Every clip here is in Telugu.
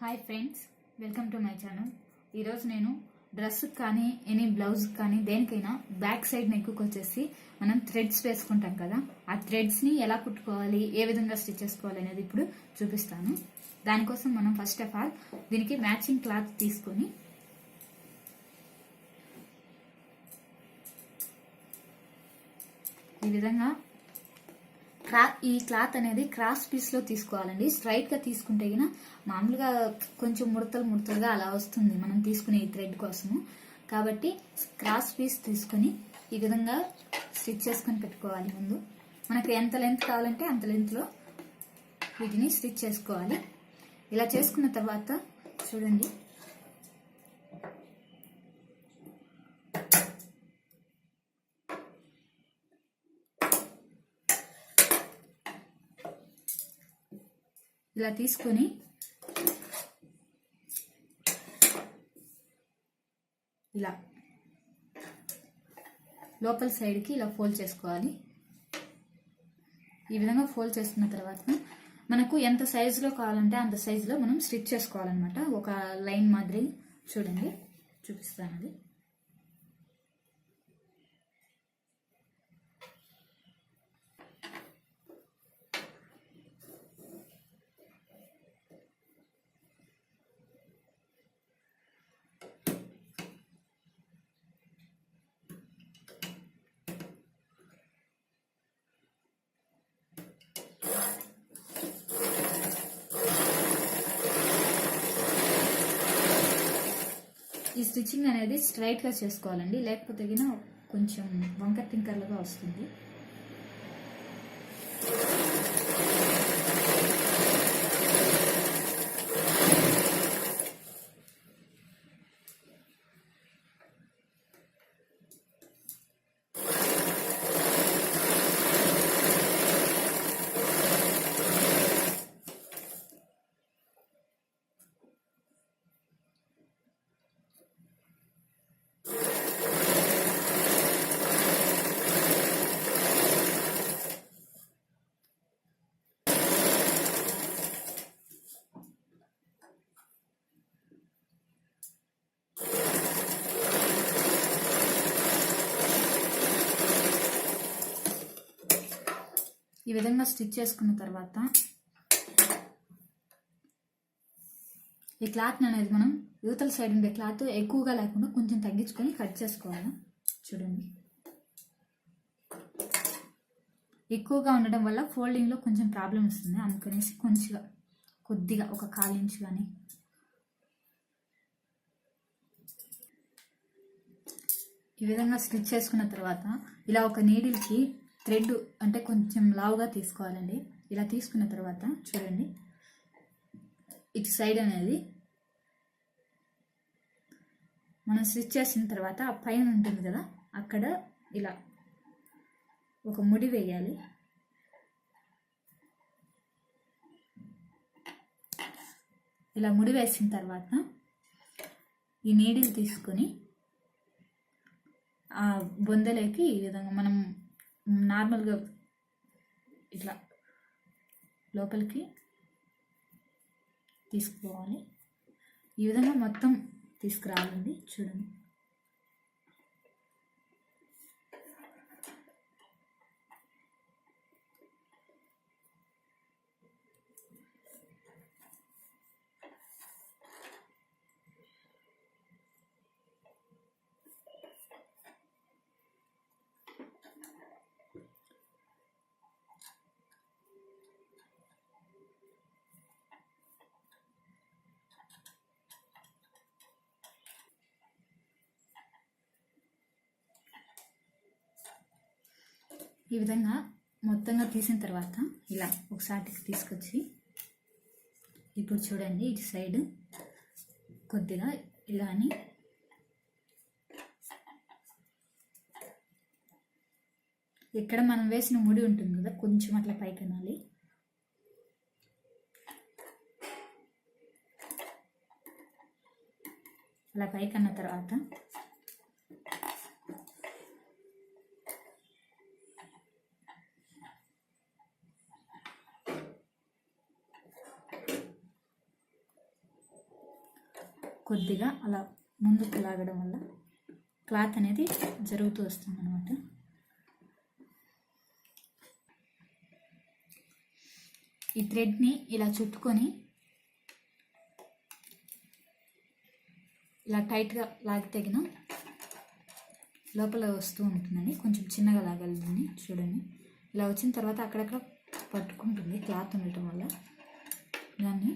Hi friends, welcome to my channel. ఈరోజు నేను డ్రెస్కి కానీ ఎనీ బ్లౌజ్కి కానీ దేనికైనా బ్యాక్ సైడ్ నెక్కు వచ్చేసి మనం థ్రెడ్స్ వేసుకుంటాం కదా, ఆ థ్రెడ్స్ని ఎలా కుట్టుకోవాలి, ఏ విధంగా స్టిచ్ చేసుకోవాలి అనేది ఇప్పుడు చూపిస్తాను. దానికోసం మనం ఫస్ట్ ఆఫ్ ఆల్ దీనికి మ్యాచింగ్ క్లాత్ తీసుకొని ఈ విధంగా ఈ క్లాత్ అనేది క్రాస్ పీస్లో తీసుకోవాలండి. స్ట్రైట్గా తీసుకుంటే గిన మామూలుగా కొంచెం ముడతలుగా అలా వస్తుంది మనం తీసుకునే ఈ థ్రెడ్ కోసము. కాబట్టి క్రాస్ పీస్ తీసుకొని ఈ విధంగా స్టిచ్ చేసుకొని పెట్టుకోవాలి. ముందు మనకు ఎంత లెంత్ కావాలంటే అంత లెంత్లో వీటిని స్టిచ్ చేసుకోవాలి. ఇలా చేసుకున్న తర్వాత చూడండి, ఇలా తీసుకొని ఇలా లోపల సైడ్కి ఇలా ఫోల్డ్ చేసుకోవాలి. ఈ విధంగా ఫోల్డ్ చేసుకున్న తర్వాత మనకు ఎంత సైజులో కావాలంటే అంత సైజులో మనం స్టిచ్ చేసుకోవాలన్నమాట. ఒక లైన్ మాదిరి చూడండి, చూపిస్తాను అది. ఈ స్టిచ్చింగ్ అనేది స్ట్రైట్గా చేసుకోవాలండి, లేకపోతే గిన కొంచెం వంకర్ టింకర్లుగా వస్తుంది. ఈ విధంగా స్టిచ్ చేసుకున్న తర్వాత ఈ క్లాత్ అనేది మనం యువతల సైడ్ ఉండే క్లాత్ ఎక్కువగా లేకుండా కొంచెం తగ్గించుకొని కట్ చేసుకోవాలి. చూడండి, ఎక్కువగా ఉండడం వల్ల ఫోల్డింగ్లో కొంచెం ప్రాబ్లం వస్తుంది. అందుకనేసి కొద్దిగా ఒక 1/4 ఇంచ్ కానీ ఈ విధంగా స్టిచ్ చేసుకున్న తర్వాత ఇలా ఒక నీడిల్కి థ్రెడ్ అంటే కొంచెం లావుగా తీసుకోవాలండి. ఇలా తీసుకున్న తర్వాత చూడండి, ఇటు సైడ్ అనేది మనం స్టిచ్ చేసిన తర్వాత ఆ పైన ఉంటుంది కదా, అక్కడ ఇలా ఒక ముడి వేయాలి. ఇలా ముడి వేసిన తర్వాత ఈ నీడిల్ తీసుకొని ఆ బొందలోకి ఈ విధంగా మనం నార్మల్గా ఇట్లా లోపలికి తీసుకోవాలి. ఈ విధంగా మొత్తం తీసుకురావాలండి. చూడండి, ఈ విధంగా మొత్తంగా తీసిన తర్వాత ఇలా ఒకసారికి తీసుకొచ్చి ఇప్పుడు చూడండి, ఇటు సైడ్ కొద్దిగా ఇలా అని ఇక్కడ మనం వేసిన ముడి ఉంటుంది కదా, కొంచెం అట్లా పైకి అనాలి. అలా పైకి అన్న తర్వాత కొద్దిగా అలా ముందుకు లాగడం వల్ల క్లాత్ అనేది జరుగుతూ వస్తుంది అన్నమాట. ఈ థ్రెడ్ని ఇలా చుట్టుకొని ఇలా టైట్గా లాగి తగిన లోపల వస్తూ ఉంటుందండి. కొంచెం చిన్నగా లాగాలి దీన్ని. చూడండి, ఇలా వచ్చిన తర్వాత అక్కడక్కడ పట్టుకుంటుంది క్లాత్ ఉండటం వల్ల. దాన్ని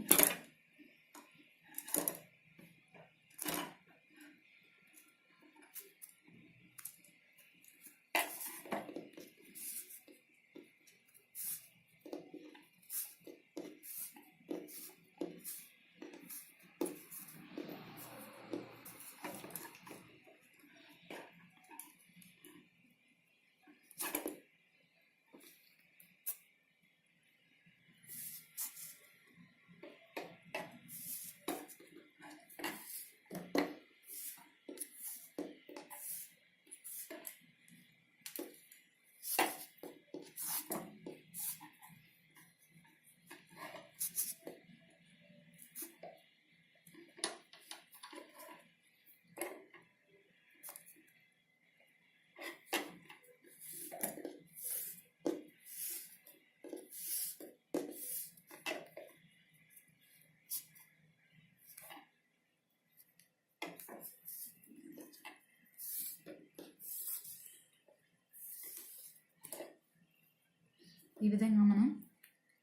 ఈ విధంగా మనం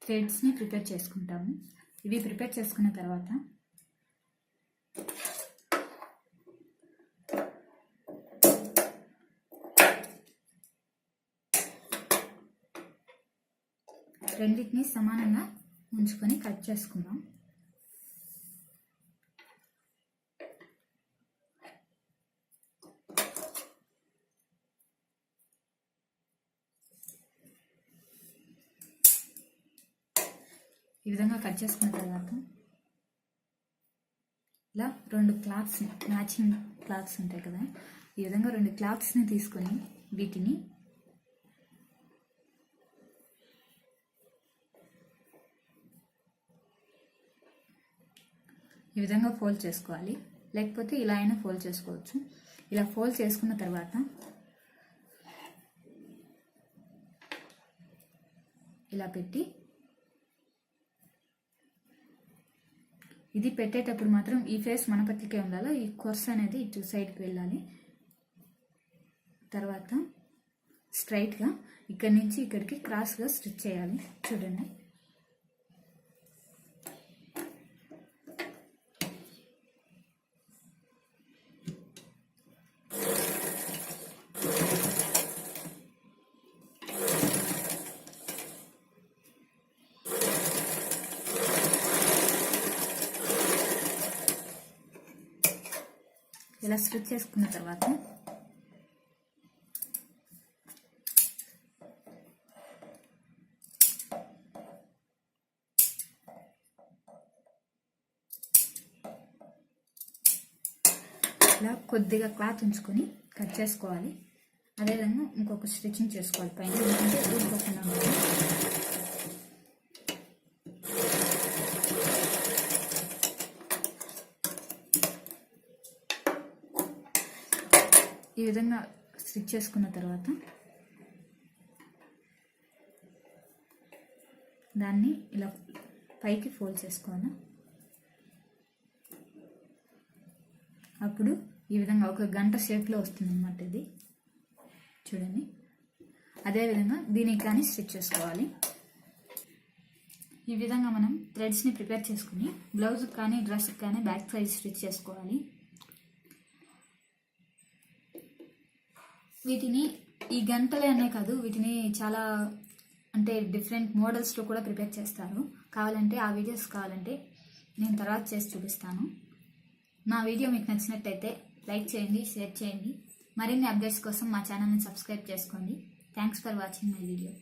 థ్రెడ్స్ని ప్రిపేర్ చేసుకుంటాము. ఇవి ప్రిపేర్ చేసుకున్న తర్వాత రెండింటిని సమానంగా ఉంచుకొని కట్ చేసుకుందాం. ఈ విధంగా కట్ చేసుకున్న తర్వాత ఇలా 2 క్లాత్స్, మ్యాచింగ్ క్లాత్స్ ఉంటాయి కదా, ఈ విధంగా 2 క్లాత్స్ని తీసుకొని వీటిని ఈ విధంగా ఫోల్డ్ చేసుకోవాలి. లేకపోతే ఇలా అయినా ఫోల్డ్ చేసుకోవచ్చు. ఇలా ఫోల్డ్ చేసుకున్న తర్వాత ఇలా పెట్టి, ఇది పెట్టేటప్పుడు మాత్రం ఈ ఫేస్ మన పట్లకే ఉండాలి. ఈ కొర్స్ అనేది ఇటు సైడ్కి వెళ్ళాలి. తర్వాత స్ట్రైట్గా ఇక్కడి నుంచి ఇక్కడికి క్రాస్గా స్టిచ్ చేయాలి. చూడండి, ఇలా స్టిచ్ చేసుకున్న తర్వాత ఇలా కొద్దిగా క్లాత్ ఉంచుకొని కట్ చేసుకోవాలి. అదేవిధంగా ఇంకొక స్టిచ్చింగ్ చేసుకోవాలి పైన, ఎందుకంటే ఊడిపోకుండా ఉంటుంది. ఈ విధంగా స్టిచ్ చేసుకున్న తర్వాత దాన్ని ఇలా పైకి ఫోల్డ్ చేసుకోవాలి. అప్పుడు ఈ విధంగా ఒక గంట షేప్లో వస్తుంది అన్నమాట ఇది. చూడండి, అదేవిధంగా దీనికి కానీ స్టిచ్ చేసుకోవాలి. ఈ విధంగా మనం థ్రెడ్స్ని ప్రిపేర్ చేసుకుని బ్లౌజ్కి కానీ డ్రెస్కి కానీ బ్యాక్ సైడ్ స్టిచ్ చేసుకోవాలి. వీటిని ఈ గంటలే అనే కాదు, వీటిని చాలా అంటే డిఫరెంట్ మోడల్స్లో కూడా ప్రిపేర్ చేస్తారు. కావాలంటే ఆ వీడియోస్ కావాలంటే నేను తర్వాత చేసి చూపిస్తాను. నా వీడియో మీకు నచ్చినట్టయితే లైక్ చేయండి, షేర్ చేయండి. మరిన్ని అప్డేట్స్ కోసం మా ఛానల్ని సబ్స్క్రైబ్ చేసుకోండి. Thanks for watching my video.